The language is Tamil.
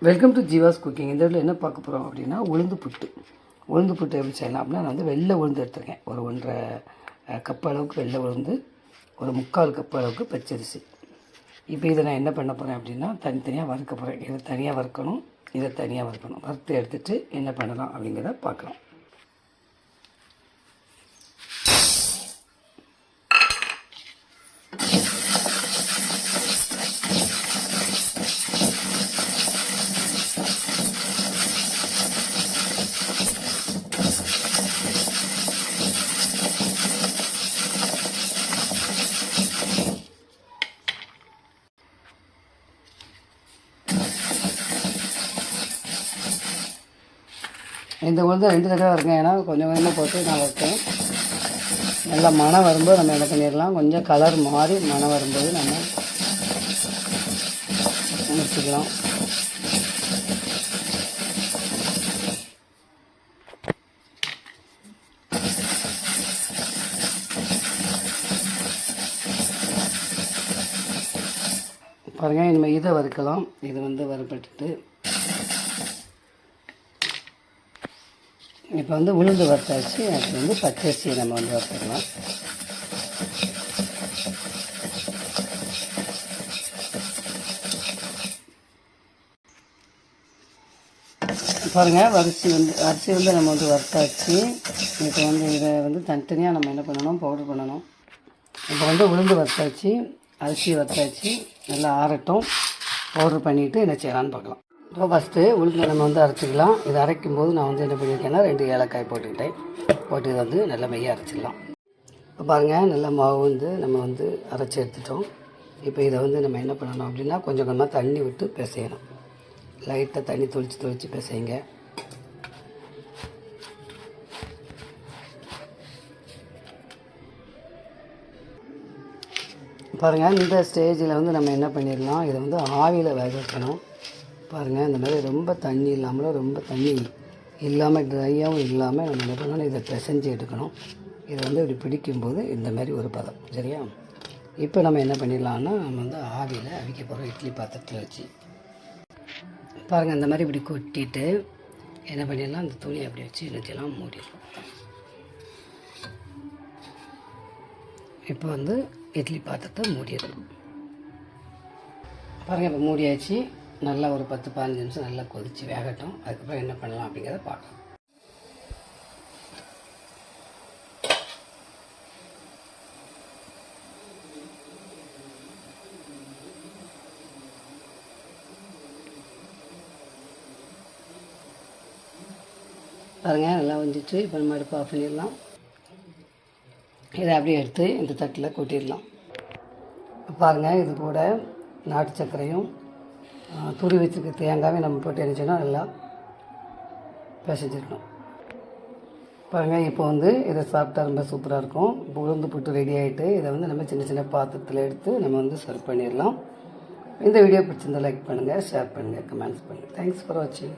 Welcome to Jeeva's cooking. இந்த இதில் என்ன பார்க்க போகிறோம் அப்படின்னா உளுந்து புட்டு எப்படி செய்யலாம் அப்படின்னா, நான் வந்து வெள்ளை உளுந்து எடுத்துருக்கேன். ஒரு 1.5 கப் அளவுக்கு வெள்ளை உளுந்து, ஒரு 3/4 கப் அளவுக்கு பச்சரிசி. இப்போ இதை நான் என்ன பண்ண போகிறேன் அப்படின்னா, தனித்தனியாக வறுக்க போகிறேன். இதை தனியாக வறுக்கணும், இதை தனியாக வறுக்கணும். வறுத்து எடுத்துகிட்டு என்ன பண்ணலாம் அப்படிங்கிறத பார்க்கலாம். இந்த உளுந்து 2 தடவை இருக்கேன், ஏன்னா கொஞ்சம் கொஞ்சமாக போட்டு நான் வைப்பேன். நல்லா மணம் வரும்போது நம்ம என்ன பண்ணிடலாம், கொஞ்சம் கலர் மாறி மணம் வரும்போது நம்ம முடிச்சுக்கலாம். பாருங்கள், இனிமேல் இதை வறுக்கலாம். இது வந்து வறுப்பட்டுட்டு இப்போ வந்து உளுந்து வறுத்தாச்சு. அது வந்து பச்சரிசியை நம்ம வந்து வறுத்துக்கலாம். பாருங்கள், அரிசி வந்து நம்ம வந்து வறுத்தாச்சு. இப்போ வந்து இதை வந்து தனித்தனியாக நம்ம என்ன பண்ணணும், பவுடர் பண்ணணும். இப்போ வந்து உளுந்து வறுத்தாச்சு, அரிசி வறுத்தாச்சு. நல்லா ஆறட்டும், பவுடர் பண்ணிவிட்டு என்ன செய்யலான்னு பார்க்கலாம். இப்போ ஃபஸ்ட்டு உளுந்து நம்ம வந்து அரைச்சிக்கலாம். இதை அரைக்கும் போது நான் வந்து என்ன பண்ணியிருக்கேன்னா, 2 ஏலக்காய் போட்டுக்கிட்டேன். போட்டு இதை வந்து நல்லா மையாக அரைச்சிடலாம். இப்போ பாருங்கள், நல்லா மாவு வந்து நம்ம வந்து அரைச்சி எடுத்துட்டோம். இப்போ இதை வந்து நம்ம என்ன பண்ணணும் அப்படின்னா, கொஞ்சம் கொஞ்சமாக தண்ணி விட்டு பிசையணும். லைட்டாக தண்ணி தொளிச்சு பிசைங்க. பாருங்கள், இந்த ஸ்டேஜில் வந்து நம்ம என்ன பண்ணிடலாம், இதை வந்து ஆவியில் வேக வைக்கணும். பாருங்கள், இந்த மாதிரி ரொம்ப தண்ணி இல்லாமலும் ரொம்ப தண்ணி இல்லாமல் ட்ரையாகவும் இல்லாமல் நம்ம என்ன பண்ணணும், இதை பிசைஞ்சு எடுக்கணும். இதை வந்து இப்படி பிடிக்கும்போது இந்த மாதிரி ஒரு பதம், சரியா? இப்போ நம்ம என்ன பண்ணிடலாம்னா, நம்ம வந்து ஆவியில் அவிக்க போகிறோம், இட்லி பாத்திரத்தில் வச்சு. பாருங்கள், இந்த மாதிரி இப்படி கொட்டிட்டு என்ன பண்ணிடலாம், அந்த துணியை அப்படி வச்சு நிறுத்திலாம் மூடிடலாம். இப்போ வந்து இட்லி பாத்திரத்தை மூடிடலாம். பாருங்கள், இப்போ மூடியாச்சு. நல்லா ஒரு 10-15 நிமிஷம் நல்லா கொதித்து வேகட்டும். அதுக்கப்புறம் என்ன பண்ணலாம் அப்படிங்கிறத பார்க்கலாம். பாருங்கள், நல்லா வந்துட்டு இப்போ நம்ம அடுப்பு ஆஃப் பண்ணிடலாம். இதை அப்படியே எடுத்து இந்த தட்டில் கொட்டிடலாம். பாருங்கள், இது கூட நாட்டு சர்க்கரையும் துரி வச்சுருக்க தேங்காயும் நம்ம போட்டு என்ன செய்யணும், நல்லா பிசைஞ்சிடணும். பாருங்கள், இப்போ வந்து இதை சாப்பிட்டா ரொம்ப சூப்பராக இருக்கும். உளுந்து புட்டு ரெடி ஆகிட்டு, இதை வந்து நம்ம சின்ன சின்ன பாத்திரத்தில் எடுத்து நம்ம வந்து சர்வ் பண்ணிடலாம். இந்த வீடியோ பிடிச்சிருந்தால் லைக் பண்ணுங்கள், ஷேர் பண்ணுங்கள், கமெண்ட்ஸ் பண்ணுங்கள். தேங்க்ஸ் ஃபார் வாட்சிங்.